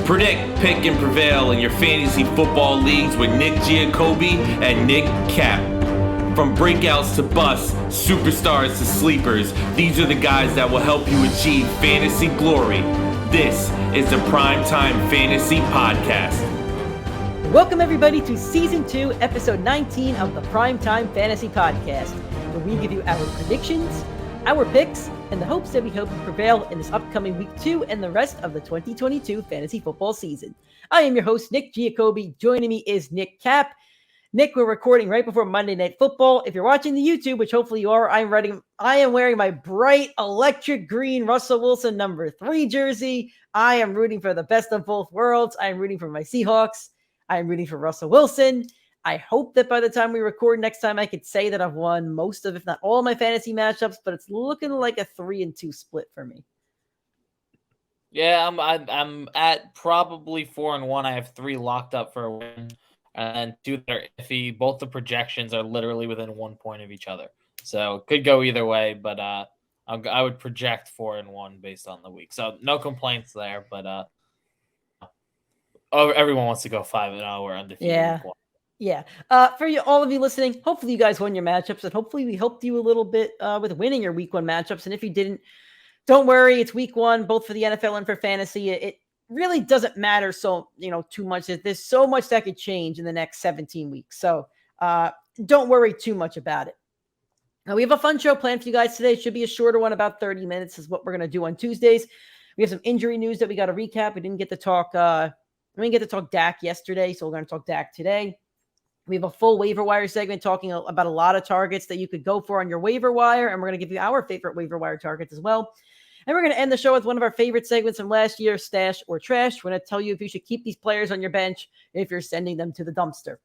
Predict, pick, and prevail in your fantasy football leagues with Nick Giacobbe and Nick Cap. From breakouts to busts, superstars to sleepers, these are the guys that will help you achieve fantasy glory. This is the PrimeTime Fantasy Podcast. Welcome everybody to Season 2, Episode 19 of the PrimeTime Fantasy Podcast, where we give you our predictions, our picks, and the hopes that we hope you prevail in this upcoming Week 2 and the rest of the 2022 fantasy football season. I am your host, Nick Giacobbe. Joining me is Nick Cap. Nick, we're recording right before Monday Night Football. If you're watching the YouTube, which hopefully you are, I am wearing my bright electric green Russell Wilson number 3 jersey. I am rooting for the best of both worlds. I am rooting for my Seahawks. I am rooting for Russell Wilson. I hope that by the time we record next time, I could say that I've won most of, if not all, of my fantasy matchups, but it's looking like a 3-2 split for me. Yeah, I'm at probably 4-1. I have 3 locked up for a win, and 2 that are iffy. Both the projections are literally within 1 point of each other, so could go either way. But I would project 4-1 based on the week, so no complaints there. But everyone wants to go 5-0 or undefeated. Yeah. Yeah. For you, all of you listening, hopefully you guys won your matchups, and hopefully we helped you a little bit with winning your Week 1 matchups. And if you didn't, don't worry. It's Week 1, both for the NFL and for fantasy. It really doesn't matter too much. There's so much that could change in the next 17 weeks. So don't worry too much about it. Now, we have a fun show planned for you guys today. It should be a shorter one, about 30 minutes is what we're going to do on Tuesdays. We have some injury news that we got to recap. We didn't get to talk Dak yesterday, so we're going to talk Dak today. We have a full waiver wire segment talking about a lot of targets that you could go for on your waiver wire, and we're going to give you our favorite waiver wire targets as well. And we're going to end the show with one of our favorite segments from last year, Stash or Trash. We're going to tell you if you should keep these players on your bench, if you're sending them to the dumpster.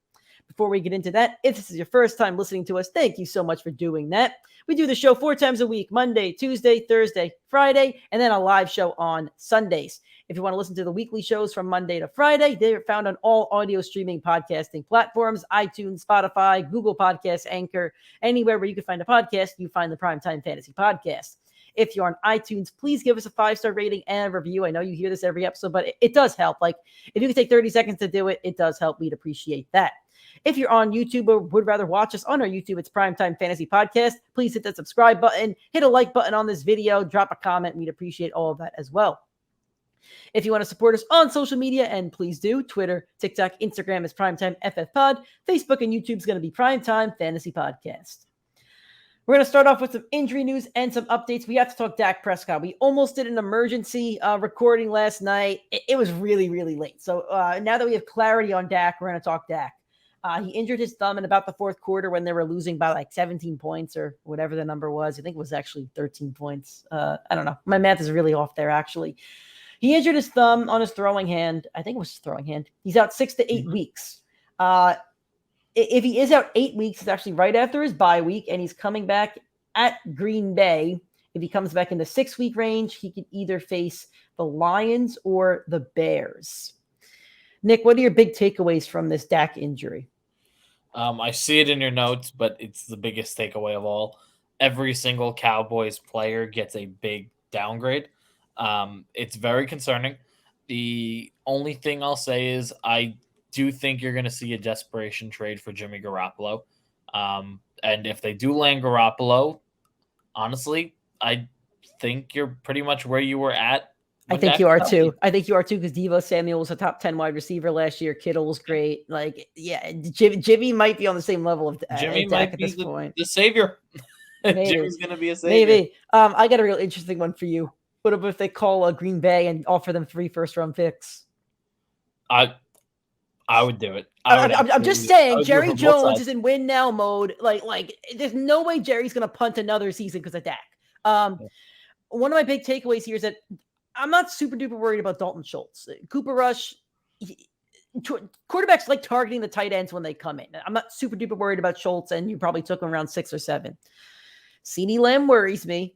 Before we get into that, if this is your first time listening to us, thank you so much for doing that. We do the show 4 times a week, Monday, Tuesday, Thursday, Friday, and then a live show on Sundays. If you want to listen to the weekly shows from Monday to Friday, they're found on all audio streaming podcasting platforms, iTunes, Spotify, Google Podcasts, Anchor, anywhere where you can find a podcast, you find the PrimeTime Fantasy Podcast. If you're on iTunes, please give us a 5-star rating and a review. I know you hear this every episode, but it does help. Like, if you can take 30 seconds to do it, it does help. We'd appreciate that. If you're on YouTube or would rather watch us on our YouTube, it's PrimeTime Fantasy Podcast. Please hit that subscribe button, hit a like button on this video, drop a comment. We'd appreciate all of that as well. If you want to support us on social media, and please do, Twitter, TikTok, Instagram is PrimeTimeFFPod. Facebook and YouTube is going to be PrimeTime Fantasy Podcast. We're going to start off with some injury news and some updates. We have to talk Dak Prescott. We almost did an emergency recording last night. It was really, really late. So now that we have clarity on Dak, we're going to talk Dak. He injured his thumb in about the fourth quarter when they were losing by like 17 points or whatever the number was. I think it was actually 13 points. I don't know. My math is really off there, actually. He injured his thumb on his throwing hand. I think it was his throwing hand. He's out 6 to 8 weeks. If he is out 8 weeks, it's actually right after his bye week, and he's coming back at Green Bay. If he comes back in the 6-week range, he could either face the Lions or the Bears. Nick, what are your big takeaways from this Dak injury? I see it in your notes, but it's the biggest takeaway of all. Every single Cowboys player gets a big downgrade. It's very concerning. The only thing I'll say is I do think you're going to see a desperation trade for Jimmy Garoppolo. And if they do land Garoppolo, honestly, I think you're pretty much where you were at. I think you are too. I think you are too, because Deebo Samuel was a top 10 wide receiver last year. Kittle was great. Like, yeah, Jimmy might be on the same level of Jimmy Dak at this point. The savior. Jimmy's going to be a savior. Maybe. I got a real interesting one for you. What if they call Green Bay and offer them 3 first-round picks? I would do it. I'm just saying, Jerry Jones is in win now mode. Like there's no way Jerry's going to punt another season because of Dak. One of my big takeaways here is that I'm not super duper worried about Dalton Schultz. Cooper Rush, quarterbacks like targeting the tight ends when they come in. I'm not super duper worried about Schultz, and you probably took him around 6 or 7. CeeDee Lamb worries me.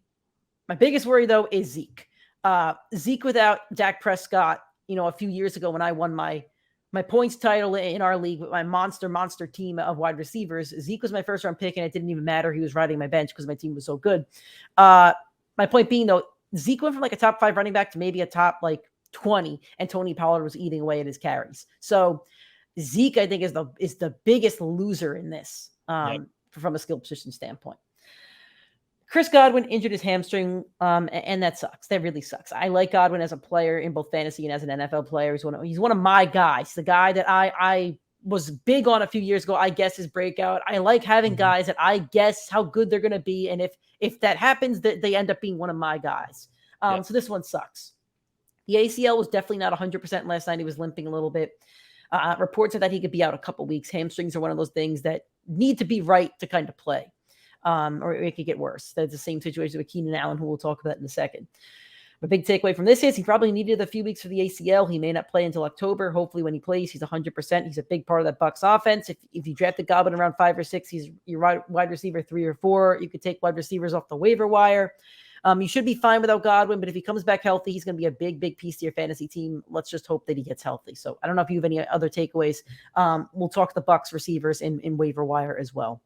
My biggest worry, though, is Zeke. Zeke without Dak Prescott, a few years ago when I won my points title in our league with my monster team of wide receivers, Zeke was my first round pick, and it didn't even matter. He was riding my bench because my team was so good. My point being, though, Zeke went from like a top 5 running back to maybe a top like 20, and Tony Pollard was eating away at his carries. So Zeke, I think, is the biggest loser in this from a skill position standpoint. Chris Godwin injured his hamstring, and that sucks. That really sucks. I like Godwin as a player in both fantasy and as an NFL player. He's one of my guys, the guy that I was big on a few years ago. I guess his breakout. I like having guys that I guess how good they're going to be, and if that happens, that they end up being one of my guys. So this one sucks. The ACL was definitely not 100% last night. He was limping a little bit. Reports said that he could be out a couple weeks. Hamstrings are one of those things that need to be right to kind of play. Or it could get worse. That's the same situation with Keenan Allen, who we'll talk about in a second. The big takeaway from this is he probably needed a few weeks for the ACL. He may not play until October. Hopefully when he plays, he's 100%. He's a big part of that Bucs offense. If you drafted Godwin around 5 or 6, he's your wide receiver 3 or 4. You could take wide receivers off the waiver wire. You should be fine without Godwin, but if he comes back healthy, he's going to be a big, big piece to your fantasy team. Let's just hope that he gets healthy. So I don't know if you have any other takeaways. We'll talk the Bucs receivers in waiver wire as well.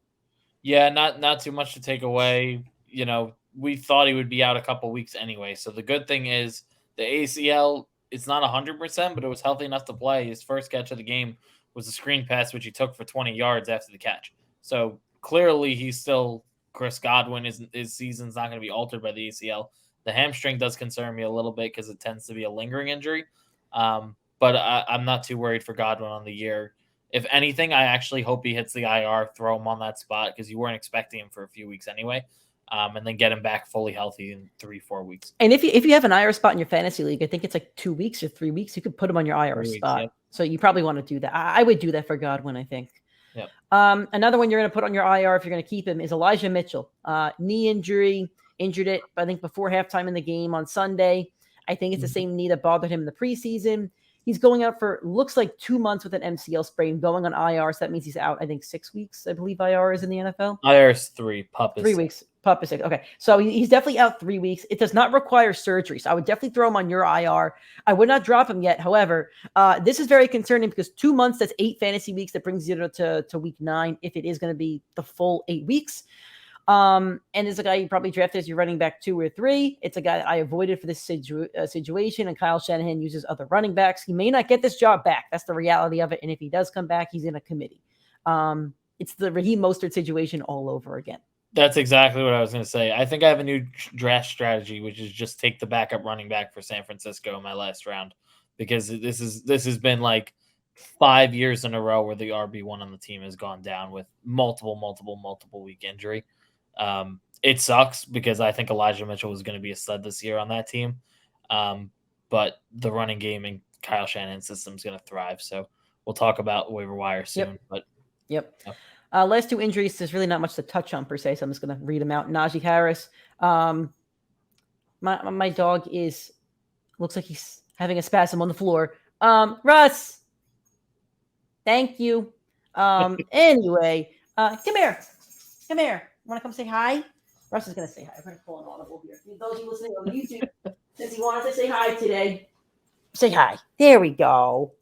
Yeah, not too much to take away. We thought he would be out a couple weeks anyway. So the good thing is the ACL, it's not 100%, but it was healthy enough to play. His first catch of the game was a screen pass, which he took for 20 yards after the catch. So clearly he's still Chris Godwin. His season's not going to be altered by the ACL. The hamstring does concern me a little bit because it tends to be a lingering injury. But I'm not too worried for Godwin on the year. If anything, I actually hope he hits the IR, throw him on that spot because you weren't expecting him for a few weeks anyway, and then get him back fully healthy in 3-4 weeks. And if you have an IR spot in your fantasy league, I think it's like 2 weeks or 3 weeks, you could put him on your IR spot. Yep. So you probably want to do that. I would do that for Godwin, I think. Yep. Another one you're going to put on your IR if you're going to keep him is Elijah Mitchell. Knee injury, injured it, I think, before halftime in the game on Sunday. I think it's the same knee that bothered him in the preseason. He's going out for, looks like 2 months with an MCL sprain, going on IR. So that means he's out, I think, 6 weeks. I believe IR is in the NFL. IR is 3. Pup is 3 weeks. Pup is 6. Okay. So he's definitely out 3 weeks. It does not require surgery. So I would definitely throw him on your IR. I would not drop him yet. However, this is very concerning because 2 months, that's 8 fantasy weeks. That brings you to week 9 if it is going to be the full 8 weeks. And there's a guy you probably drafted as your running back 2 or 3. It's a guy that I avoided for this situation, and Kyle Shanahan uses other running backs. He may not get this job back. That's the reality of it. And if he does come back, he's in a committee. It's the Raheem Mostert situation all over again. That's exactly what I was going to say. I think I have a new draft strategy, which is just take the backup running back for San Francisco in my last round, because this has been like 5 years in a row where the RB1 on the team has gone down with multiple week injury. It sucks because I think Elijah Mitchell was going to be a stud this year on that team. But the running game and Kyle Shanahan's system is going to thrive. So we'll talk about waiver wire soon. Yep. Last 2 injuries, there's really not much to touch on per se, so I'm just going to read them out. Najee Harris. My dog looks like he's having a spasm on the floor. Russ, thank you. Anyway, come here. Want to come say hi? Russ is going to say hi. I'm going to pull an audible here. Those of you listening on YouTube, since he wanted to say hi today, say hi. There we go.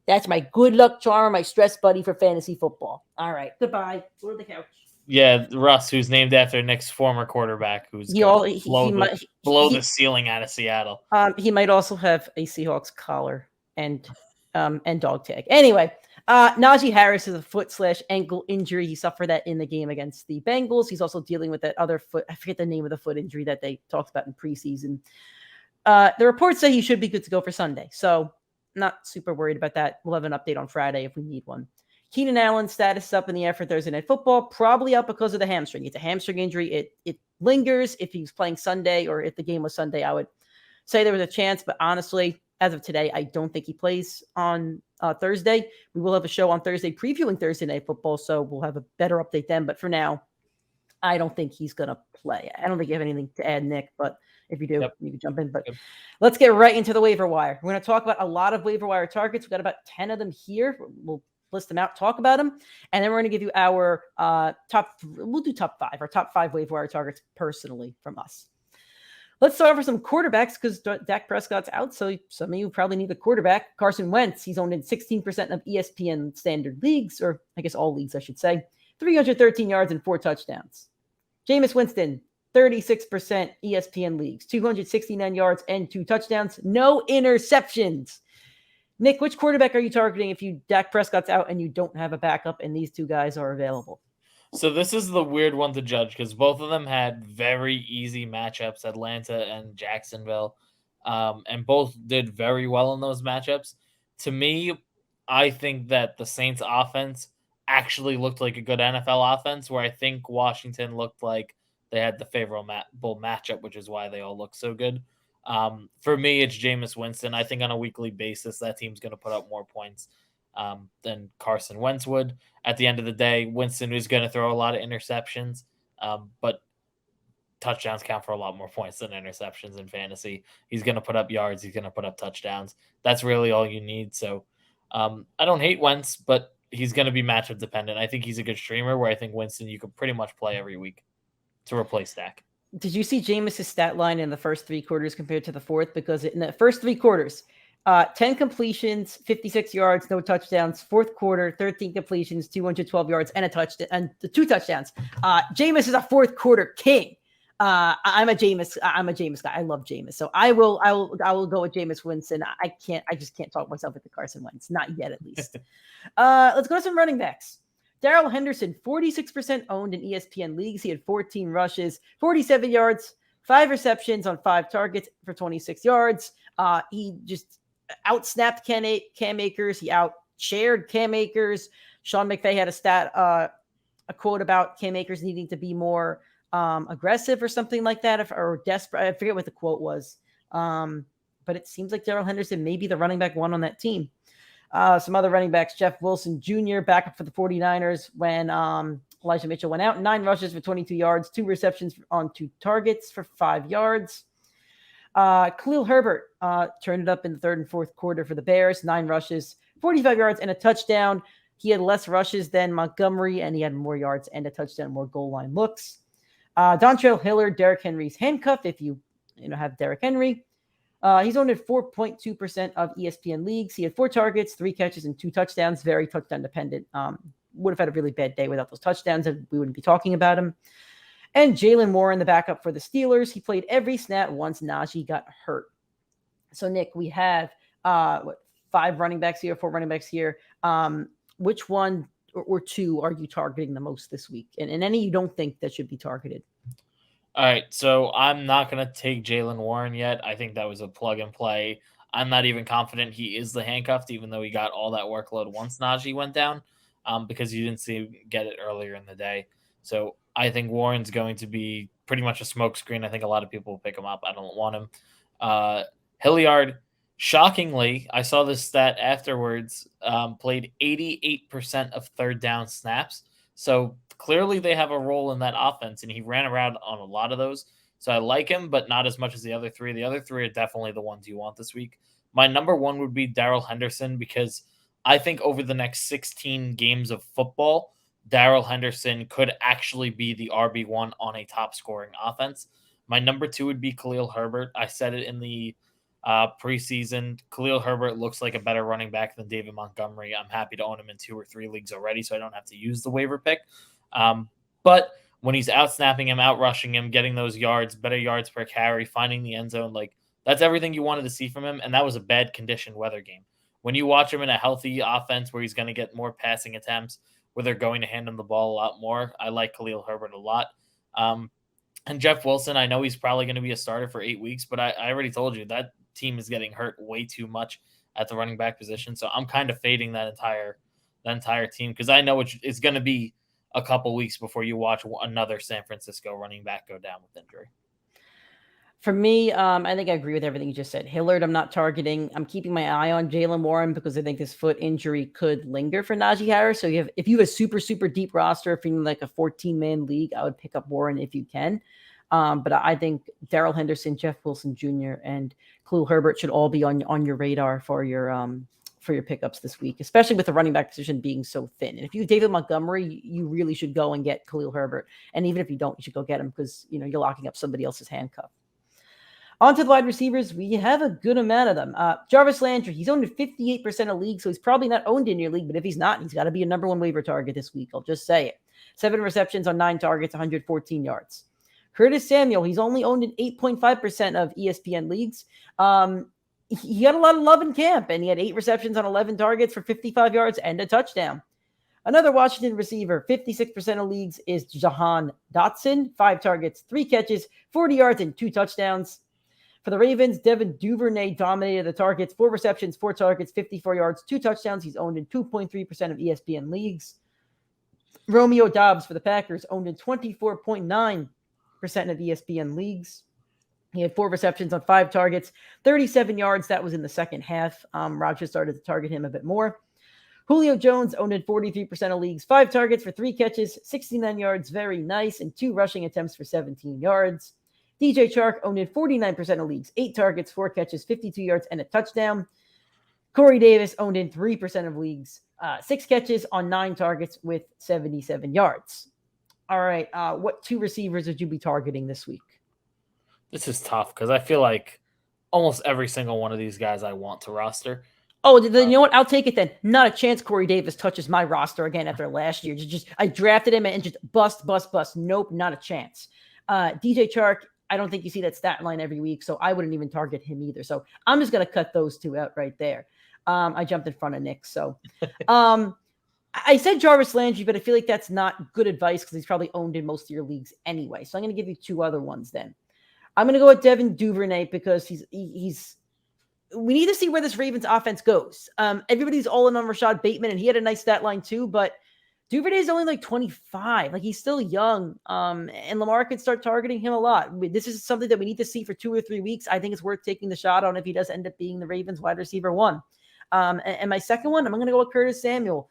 That's my good luck charm, my stress buddy for fantasy football. All right. Goodbye. Go to the couch. Yeah, Russ, who's named after Nick's former quarterback, who's below the ceiling out of Seattle. He might also have a Seahawks collar and dog tag. Anyway, Najee Harris is a foot/ankle injury. He suffered that in the game against the Bengals. He's also dealing with that other foot. I forget the name of the foot injury that they talked about in preseason. The reports say he should be good to go for Sunday. So not super worried about that. We'll have an update on Friday if we need one. Keenan Allen's status is up in the air for Thursday Night Football, probably up because of the hamstring. It's a hamstring injury. It lingers. If he was playing Sunday or if the game was Sunday, I would say there was a chance. But honestly, as of today, I don't think he plays on Thursday. We will have a show on Thursday previewing Thursday Night Football, so we'll have a better update then. But for now, I don't think he's going to play. I don't think you have anything to add, Nick, but if you do, you can jump in. But let's get right into the waiver wire. We're going to talk about a lot of waiver wire targets. We've got about 10 of them here. We'll list them out, talk about them, and then we're going to give you our we'll do our top 5 waiver wire targets personally from us. Let's start off with some quarterbacks because Dak Prescott's out, so some of you probably need a quarterback. Carson Wentz, he's owned in 16% of ESPN standard leagues, or I guess all leagues, I should say. 313 yards and 4 touchdowns. Jameis Winston, 36% ESPN leagues, 269 yards and 2 touchdowns, no interceptions. Nick, which quarterback are you targeting if Dak Prescott's out and you don't have a backup and these two guys are available? So this is the weird one to judge because both of them had very easy matchups, Atlanta and Jacksonville, and both did very well in those matchups. To me, I think that the Saints offense actually looked like a good NFL offense, where I think Washington looked like they had the favorable matchup, which is why they all look so good. For me, it's Jameis Winston. I think on a weekly basis, that team's going to put up more points than Carson Wentz would. At the end of the day, Winston is going to throw a lot of interceptions, but touchdowns count for a lot more points than interceptions in fantasy. He's going to put up yards. He's going to put up touchdowns. That's really all you need. So I don't hate Wentz, but he's going to be matchup dependent. I think he's a good streamer where I think Winston you could pretty much play every week to replace Dak. Did you see Jameis's stat line in the first 3 quarters compared to the fourth? Because in the first 3 quarters, 10 completions, 56 yards, no touchdowns. Fourth quarter, 13 completions, 212 yards, and a touchdown, and the 2 touchdowns. Jameis is a fourth quarter king. I'm a Jameis guy. I love Jameis, so I will go with Jameis Winston. I just can't talk myself into Carson Wentz, not yet at least. Let's go to some running backs. Darrell Henderson, 46% owned in ESPN leagues. He had 14 rushes, 47 yards, 5 receptions on 5 targets for 26 yards. He just outsnapped Cam Akers. He outshared Cam Akers. Sean McVay had a quote about Cam Akers needing to be more aggressive or something like that, or desperate. I forget what the quote was. But it seems like Darrell Henderson may be the running back 1 on that team. Some other running backs, Jeff Wilson Jr., backup for the 49ers when Elijah Mitchell went out. 9 rushes for 22 yards, 2 receptions on 2 targets for 5 yards. Khalil Herbert turned it up in the 3rd and 4th quarter for the Bears. 9 rushes, 45 yards, and a touchdown. He had less rushes than Montgomery, and he had more yards and a touchdown, more goal line looks. Dontrell Hilliard, Derrick Henry's handcuff, if you have Derrick Henry. He's owned at 4.2% of ESPN leagues. He had 4 targets, 3 catches, and 2 touchdowns. Very touchdown dependent. Would have had a really bad day without those touchdowns, and we wouldn't be talking about him. And Jalen Warren, the backup for the Steelers. He played every snap once Najee got hurt. So, Nick, we have 5 running backs here, 4 running backs here. Which one or 2 are you targeting the most this week? And any you don't think that should be targeted? All right, so I'm not going to take Jalen Warren yet. I think that was a plug and play. I'm not even confident he is the handcuffed, even though he got all that workload once Najee went down, because you didn't see him get it earlier in the day. So I think Warren's going to be pretty much a smokescreen. I think a lot of people will pick him up. I don't want him. Hilliard, shockingly, I saw this stat afterwards, played 88% of 3rd down snaps. So clearly they have a role in that offense, and he ran around on a lot of those. So I like him, but not as much as the other 3. The other 3 are definitely the ones you want this week. My number 1 would be Darrell Henderson, because I think over the next 16 games of football, Darrell Henderson could actually be the RB1 on a top scoring offense. My number 2 would be Khalil Herbert. I said it in the preseason. Khalil Herbert looks like a better running back than David Montgomery. I'm happy to own him in 2 or 3 leagues already, so I don't have to use the waiver pick. But when he's out snapping him, out rushing him, getting those yards, better yards per carry, finding the end zone, like that's everything you wanted to see from him. And that was a bad condition weather game. When you watch him in a healthy offense where he's going to get more passing attempts, where they're going to hand him the ball a lot more, I like Khalil Herbert a lot. And Jeff Wilson, I know he's probably going to be a starter for 8 weeks, but I already told you that team is getting hurt way too much at the running back position. So I'm kind of fading that entire team, because I know it's going to be a couple weeks before you watch another San Francisco running back go down with injury. For me, I think I agree with everything you just said. Hilliard, I'm not targeting. I'm keeping my eye on Jalen Warren because I think this foot injury could linger for Najee Harris. So if you have a super, super deep roster, if you're in like a 14-man league, I would pick up Warren if you can. But I think Darrell Henderson, Jeff Wilson Jr., and Khalil Herbert should all be on your radar for your pickups this week, especially with the running back position being so thin. And if you have David Montgomery, you really should go and get Khalil Herbert. And even if you don't, you should go get him because you're locking up somebody else's handcuff. On to the wide receivers, we have a good amount of them. Jarvis Landry, he's owned in 58% of leagues, so he's probably not owned in your league, but if he's not, he's got to be a number 1 waiver target this week. I'll just say it. 7 receptions on 9 targets, 114 yards. Curtis Samuel, he's only owned in 8.5% of ESPN leagues. He got a lot of love in camp, and he had 8 receptions on 11 targets for 55 yards and a touchdown. Another Washington receiver, 56% of leagues, is Jahan Dotson. 5 targets, 3 catches, 40 yards, and 2 touchdowns. For the Ravens, Devin Duvernay dominated the targets, 4 receptions, 4 targets, 54 yards, 2 touchdowns. He's owned in 2.3% of ESPN leagues. Romeo Doubs for the Packers, owned in 24.9% of ESPN leagues. He had 4 receptions on 5 targets, 37 yards. That was in the second half. Rodgers started to target him a bit more. Julio Jones owned in 43% of leagues, 5 targets for 3 catches, 69 yards, very nice, and 2 rushing attempts for 17 yards. DJ Chark owned in 49% of leagues, 8 targets, 4 catches, 52 yards, and a touchdown. Corey Davis owned in 3% of leagues, 6 catches on 9 targets with 77 yards. All right, what 2 receivers would you be targeting this week? This is tough because I feel like almost every single one of these guys I want to roster. Oh, then you know what? I'll take it then. Not a chance Corey Davis touches my roster again after last year. I drafted him and just bust. Nope, not a chance. DJ Chark, I don't think you see that stat line every week, so I wouldn't even target him either. So I'm just going to cut those 2 out right there. I jumped in front of Nick. So I said Jarvis Landry, but I feel like that's not good advice because he's probably owned in most of your leagues anyway. So I'm going to give you 2 other ones then. I'm going to go with Devin Duvernay because he's we need to see where this Ravens offense goes. Everybody's all in on Rashad Bateman, and he had a nice stat line too, but Duvernay is only like 25. Like, he's still young, and Lamar can start targeting him a lot. This is something that we need to see for 2 or 3 weeks. I think it's worth taking the shot on if he does end up being the Ravens wide receiver 1. And my second one, I'm going to go with Curtis Samuel.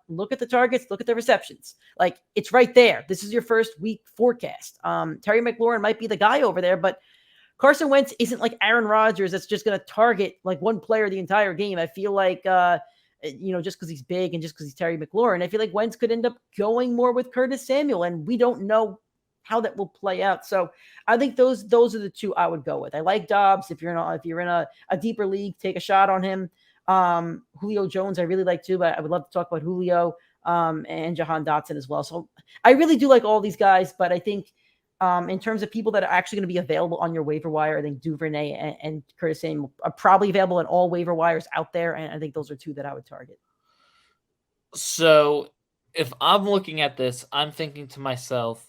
Look at the targets, look at the receptions. Like, it's right there. This is your first week forecast. Terry McLaurin might be the guy over there, but Carson Wentz isn't like Aaron Rodgers that's just going to target like one player the entire game. I feel like, just because he's big and just because he's Terry McLaurin, I feel like Wentz could end up going more with Curtis Samuel, and we don't know how that will play out. So I think those are the 2 I would go with. I like Dobbs. If you're in a deeper league, take a shot on him. Julio Jones, I really like too, but I would love to talk about Julio and Jahan Dotson as well. So I really do like all these guys, but I think in terms of people that are actually going to be available on your waiver wire, I think Duvernay and Curtis Samuel are probably available in all waiver wires out there, and I think those are 2 that I would target. So if I'm looking at this, I'm thinking to myself,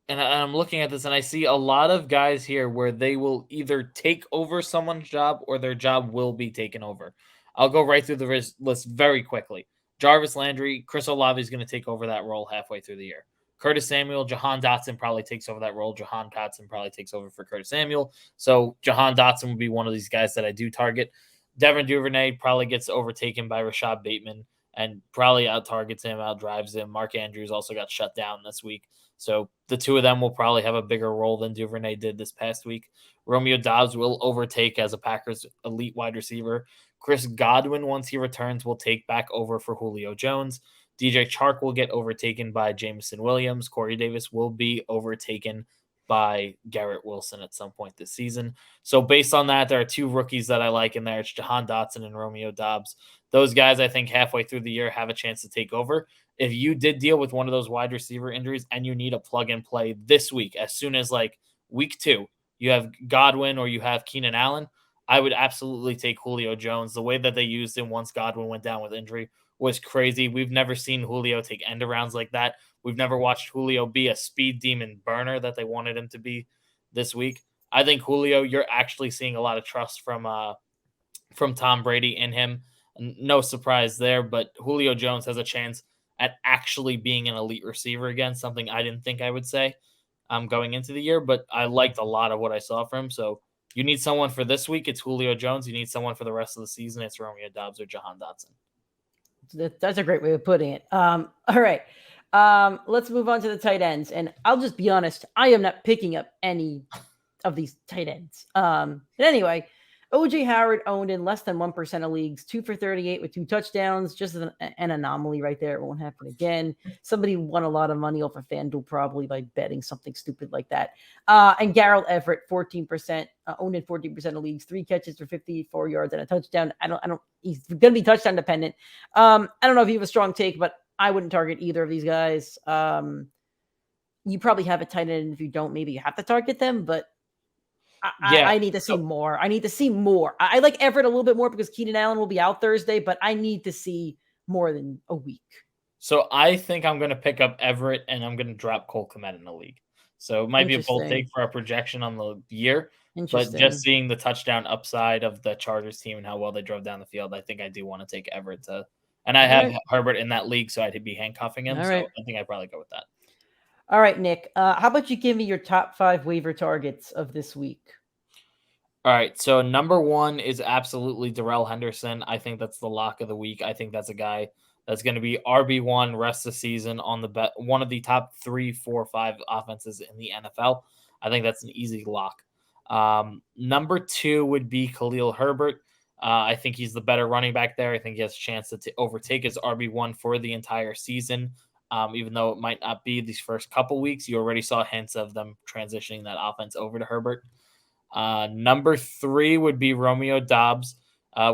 and I'm looking at this, and I see a lot of guys here where they will either take over someone's job or their job will be taken over. I'll go right through the list very quickly. Jarvis Landry, Chris Olave is going to take over that role halfway through the year. Curtis Samuel, Jahan Dotson probably takes over that role. Jahan Dotson probably takes over for Curtis Samuel. So Jahan Dotson would be one of these guys that I do target. Devin Duvernay probably gets overtaken by Rashad Bateman and probably out-targets him, out-drives him. Mark Andrews also got shut down this week. So the 2 of them will probably have a bigger role than Duvernay did this past week. Romeo Doubs will overtake as a Packers elite wide receiver. Chris Godwin, once he returns, will take back over for Julio Jones. DJ Chark will get overtaken by Jameson Williams. Corey Davis will be overtaken by Garrett Wilson at some point this season. So based on that, there are 2 rookies that I like in there. It's Jahan Dotson and Romeo Doubs. Those guys, I think, halfway through the year have a chance to take over. If you did deal with one of those wide receiver injuries and you need a plug and play this week, as soon as like week 2, you have Godwin or you have Keenan Allen, I would absolutely take Julio Jones. The way that they used him once Godwin went down with injury was crazy. We've never seen Julio take end arounds like that. We've never watched Julio be a speed demon burner that they wanted him to be this week. I think Julio, you're actually seeing a lot of trust from Tom Brady in him. No surprise there, but Julio Jones has a chance at actually being an elite receiver again, something I didn't think I would say going into the year, but I liked a lot of what I saw from him. So you need someone for this week, it's Julio Jones. You need someone for the rest of the season, it's Romeo Doubs or Jahan Dotson. That's a great way of putting it. All right. Let's move on to the tight ends. And I'll just be honest, I am not picking up any of these tight ends. But anyway, OJ Howard owned in less than 1% of leagues, 2 for 38 with 2 touchdowns. Just an anomaly right there. It won't happen again. Somebody won a lot of money off of FanDuel probably by betting something stupid like that. And Gerald Everett, 14%, owned in 14% of leagues, 3 catches for 54 yards and a touchdown. He's going to be touchdown dependent. I don't know if you have a strong take, but I wouldn't target either of these guys. you probably have a tight end. And if you don't, maybe you have to target them. But Yeah. I need to see more. I need to see more. I like Everett a little bit more because Keenan Allen will be out Thursday, but I need to see more than a week. So I think I'm going to pick up Everett and I'm going to drop Cole Kmet in the league. So it might be a bold take for our projection on the year, but just seeing the touchdown upside of the Chargers team and how well they drove down the field, I think I do want to take Everett and I have Herbert in that league, so I'd be handcuffing him. So I think I'd probably go with that. All right, Nick. How about you give me your top 5 waiver targets of this week? All right. So number 1 is absolutely Darrell Henderson. I think that's the lock of the week. I think that's a guy that's going to be RB1 rest of the season on one of the top 3, 4, 5 offenses in the NFL. I think that's an easy lock. Number 2 would be Khalil Herbert. I think he's the better running back there. I think he has a chance to overtake his RB1 for the entire season. Even though it might not be these first couple weeks, you already saw hints of them transitioning that offense over to Herbert. Number 3 would be Romeo Doubs.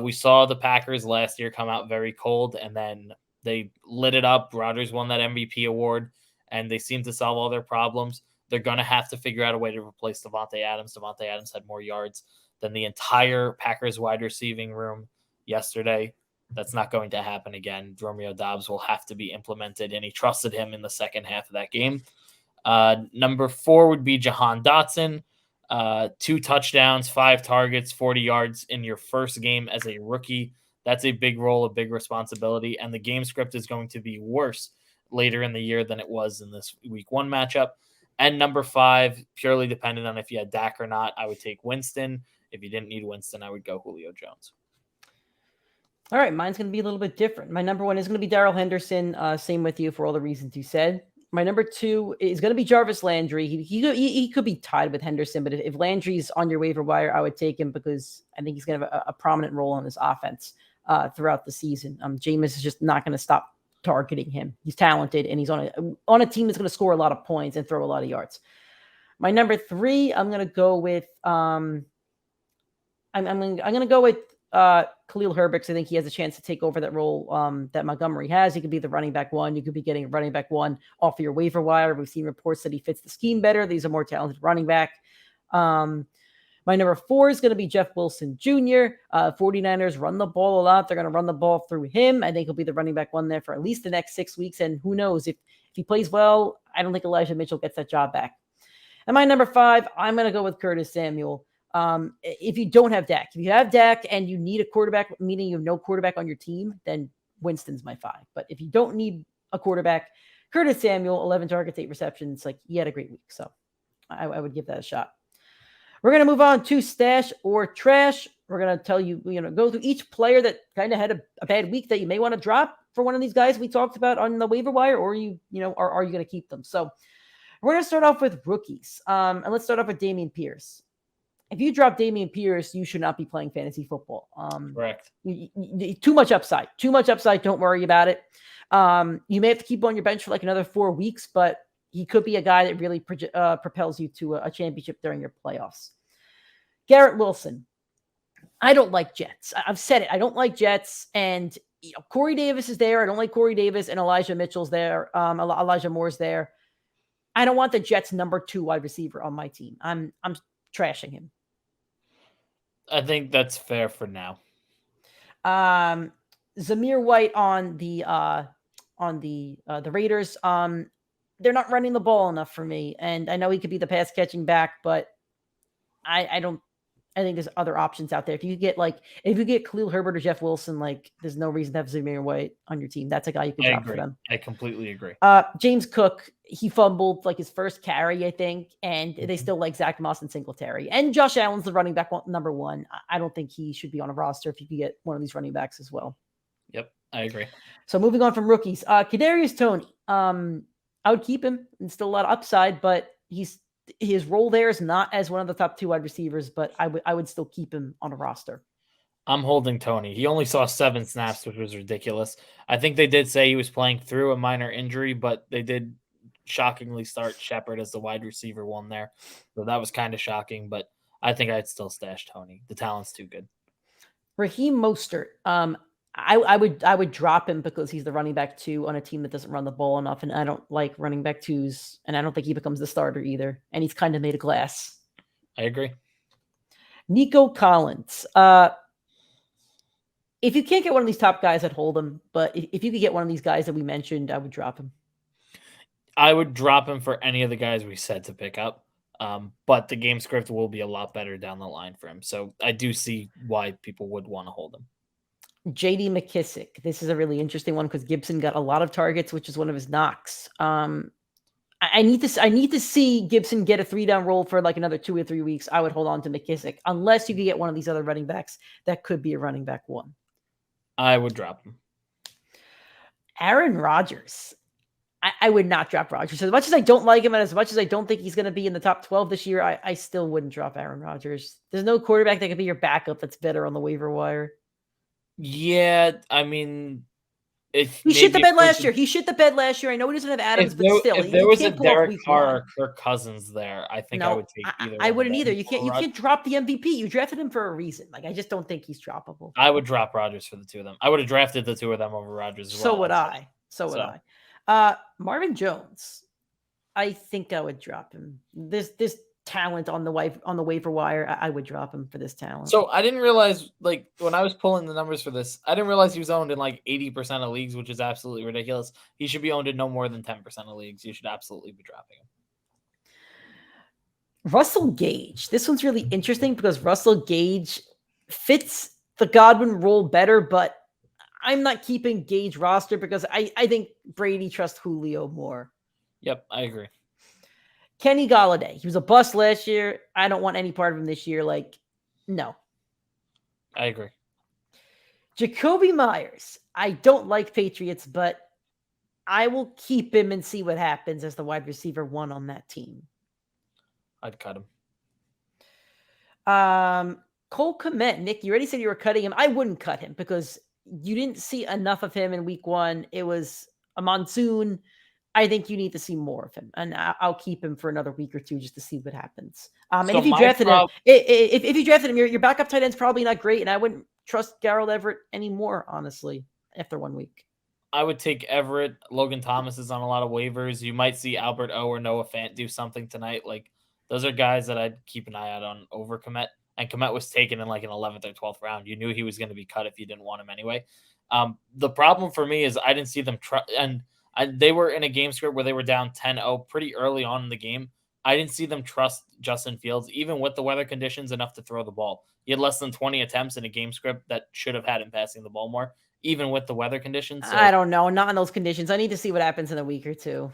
We saw the Packers last year come out very cold, and then they lit it up. Rodgers won that MVP award, and they seem to solve all their problems. They're going to have to figure out a way to replace Devontae Adams. Devontae Adams had more yards than the entire Packers wide receiving room yesterday. That's not going to happen again. Romeo Doubs will have to be implemented, and he trusted him in the second half of that game. Number 4 would be Jahan Dotson. 2 touchdowns, 5 targets, 40 yards in your first game as a rookie. That's a big role, a big responsibility, and the game script is going to be worse later in the year than it was in this week 1 matchup. And number 5, purely dependent on if you had Dak or not, I would take Winston. If you didn't need Winston, I would go Julio Jones. All right, mine's going to be a little bit different. My number 1 is going to be Darrell Henderson. Same with you for all the reasons you said. My number 2 is going to be Jarvis Landry. He could be tied with Henderson, but if Landry's on your waiver wire, I would take him because I think he's going to have a prominent role on this offense throughout the season. Jameis is just not going to stop targeting him. He's talented, and he's on a team that's going to score a lot of points and throw a lot of yards. My number 3, I'm going to go with I'm going to go with Khalil Herbert, because I think he has a chance to take over that role that Montgomery has. He could be the running back 1. You could be getting a running back 1 off of your waiver wire. We've seen reports that he fits the scheme better. He's a more talented running back. My number 4 is going to be Jeff Wilson Jr. 49ers run the ball a lot. They're going to run the ball through him. I think he'll be the running back 1 there for at least the next 6 weeks. And who knows, if he plays well, I don't think Elijah Mitchell gets that job back. And my number 5, I'm going to go with Curtis Samuel. If you don't have Dak, if you have Dak and you need a quarterback, meaning you have no quarterback on your team, then Winston's my 5. But if you don't need a quarterback, Curtis Samuel, 11 targets, 8 receptions, like he had a great week. So I would give that a shot. We're going to move on to stash or trash. We're going to tell you, go through each player that kind of had a bad week that you may want to drop for one of these guys we talked about on the waiver wire, or are you going to keep them? So we're going to start off with rookies. And let's start off with Dameon Pierce. If you drop Dameon Pierce, you should not be playing fantasy football. Correct. Too much upside. Don't worry about it. You may have to keep him on your bench for like another 4 weeks, but he could be a guy that really propels you to a championship during your playoffs. Garrett Wilson. I don't like Jets. I've said it. I don't like Jets. And Corey Davis is there. I don't like Corey Davis, and Elijah Mitchell's there. Elijah Moore's there. I don't want the Jets' number 2 wide receiver on my team. I'm trashing him. I think that's fair for now. Zamir White on the Raiders. They're not running the ball enough for me, and I know he could be the pass catching back, but I don't. I think there's other options out there. If you get Khalil Herbert or Jeff Wilson, like there's no reason to have Zamir White on your team. That's a guy you can drop for them. I completely agree. James Cook, he fumbled like his first carry, I think, and they still like Zach Moss and Singletary. And Josh Allen's the running back number 1. I don't think he should be on a roster if you could get one of these running backs as well. Yep, I agree. So moving on from rookies, Kadarius Toney. I would keep him, and still a lot of upside, but his role there is not as one of the top 2 wide receivers, but I would still keep him on a roster. I'm holding Toney. He only saw 7 snaps, which was ridiculous. I think they did say he was playing through a minor injury, but they did shockingly start Shepard as the wide receiver 1 there. So that was kind of shocking, but I think I'd still stash Toney. The talent's too good. Raheem Mostert. I would drop him because he's the running back 2 on a team that doesn't run the ball enough, and I don't like running back 2s, and I don't think he becomes the starter either. And he's kind of made of glass. I agree. Nico Collins. If you can't get one of these top guys, I'd hold him. But if you could get one of these guys that we mentioned, I would drop him. I would drop him for any of the guys we said to pick up. But the game script will be a lot better down the line for him. So I do see why people would want to hold him. JD McKissick. This is a really interesting one because Gibson got a lot of targets, which is one of his knocks. I need to see Gibson get a 3-down roll for like another 2 or 3 weeks. I would hold on to McKissick unless you could get one of these other running backs that could be a running back 1. I would drop him. Aaron Rodgers. I would not drop Rodgers. As much as I don't like him and as much as I don't think he's going to be in the top 12 this year, I still wouldn't drop Aaron Rodgers. There's no quarterback that could be your backup that's better on the waiver wire. Yeah, I mean, he shit the bed last year. He shit the bed last year. I know he doesn't have Adams, but still, if there was a Derek Carr or Kirk Cousins there, I think I would take either. I wouldn't either. You can't drop the MVP. You drafted him for a reason. Like I just don't think he's droppable. I would drop Rodgers for the 2 of them. I would have drafted the 2 of them over Rodgers as well. So would I. Marvin Jones. I think I would drop him. This talent on the waiver wire, I would drop him for this talent. So I didn't realize, like, when I was pulling the numbers for this, I didn't realize he was owned in like 80% of leagues, which is absolutely ridiculous. He should be owned in no more than 10% of leagues. You should absolutely be dropping him. Russell Gage. This one's really interesting because Russell Gage fits the Godwin role better, but I'm not keeping Gage roster because I think Brady trusts Julio more. Yep, I agree. Kenny Golladay. He was a bust last year. I don't want any part of him this year. Like, no. I agree. Jacoby Myers. I don't like Patriots, but I will keep him and see what happens as the wide receiver 1 on that team. I'd cut him. Cole Kmet. Nick, you already said you were cutting him. I wouldn't cut him because you didn't see enough of him in week 1. It was a monsoon. I think you need to see more of him, and I'll keep him for another week or 2 just to see what happens. And if you drafted him, if you drafted him, your backup tight end's probably not great, and I wouldn't trust Gerald Everett anymore, honestly, after 1 week. I would take Everett. Logan Thomas is on a lot of waivers. You might see Albert O or Noah Fant do something tonight. Like, those are guys that I'd keep an eye out on over Kmet. And Kmet was taken in like an 11th or 12th round. You knew he was going to be cut if you didn't want him anyway. The problem for me is I didn't see them they were in a game script where they were down 10-0 pretty early on in the game. I didn't see them trust Justin Fields, even with the weather conditions, enough to throw the ball. He had less than 20 attempts in a game script that should have had him passing the ball more, even with the weather conditions. So, I don't know. Not in those conditions. I need to see what happens in a week or 2.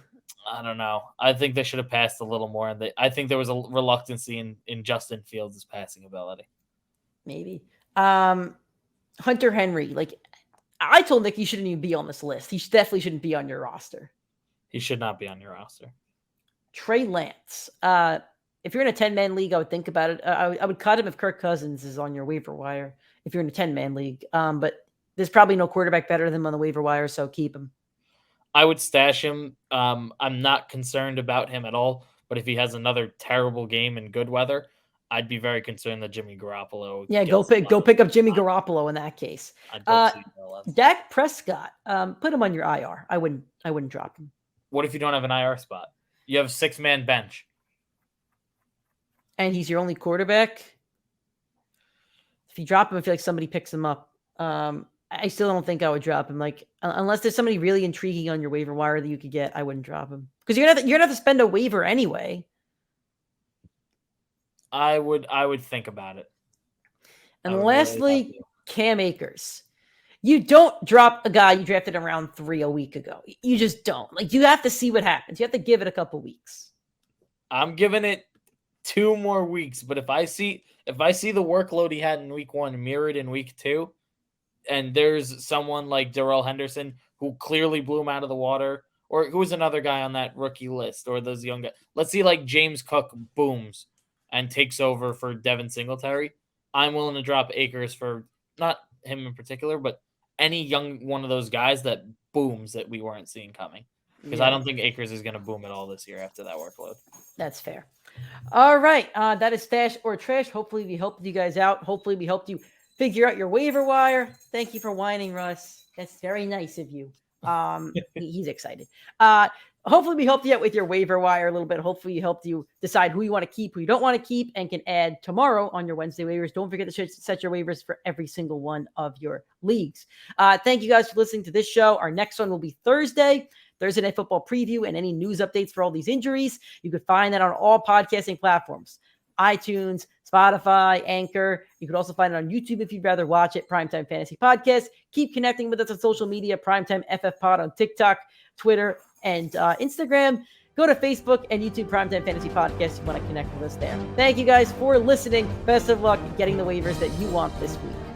I don't know. I think they should have passed a little more. And I think there was a reluctancy in Justin Fields' passing ability. Maybe. Hunter Henry, like, I told Nick he shouldn't even be on this list. He definitely shouldn't be on your roster. He should not be on your roster. Trey Lance. If you're in a 10-man league, I would think about it. I would cut him if Kirk Cousins is on your waiver wire. If you're in a 10-man league, but there's probably no quarterback better than him on the waiver wire, so keep him. I would stash him. I'm not concerned about him at all. But if he has another terrible game in good weather, I'd be very concerned that Jimmy Garoppolo. Yeah, go pick up Jimmy Garoppolo in that case. Dak Prescott, put him on your IR. I wouldn't drop him. What if you don't have an IR spot? You have a 6-man bench, and he's your only quarterback. If you drop him, I feel like somebody picks him up. I still don't think I would drop him. Like, unless there's somebody really intriguing on your waiver wire that you could get, I wouldn't drop him because you're gonna have to spend a waiver anyway. I would think about it. And lastly, Cam Akers. You don't drop a guy you drafted in round 3 a week ago. You just don't. Like, you have to see what happens. You have to give it a couple weeks. I'm giving it 2 more weeks, but if I see the workload he had in week 1 mirrored in week 2, and there's someone like Darrell Henderson who clearly blew him out of the water, or who was another guy on that rookie list, or those young guys. Let's see, like James Cook booms and takes over for Devin Singletary. I'm willing to drop Akers for not him in particular, but any young one of those guys that booms that we weren't seeing coming. Because I don't think Akers is going to boom at all this year after that workload. That's fair. All right. That is Stash or Trash. Hopefully we helped you guys out. Hopefully we helped you figure out your waiver wire. Thank you for whining, Russ. That's very nice of you. He's excited. Hopefully we helped you out with your waiver wire a little bit. Hopefully we helped you decide who you want to keep, who you don't want to keep, and can add tomorrow on your Wednesday waivers. Don't forget to set your waivers for every single one of your leagues. Thank you guys for listening to this show. Our next one will be Thursday Night Football preview, and any news updates for all these injuries. You could find that on all podcasting platforms, iTunes, Spotify, Anchor. You could also find it on YouTube if you'd rather watch it. Primetime Fantasy Podcast. Keep connecting with us on social media. PrimetimeFFPod on TikTok, Twitter, and Instagram. Go to Facebook and YouTube, Primetime Fantasy Podcast, if you want to connect with us there. Thank you guys for listening. Best of luck getting the waivers that you want this week.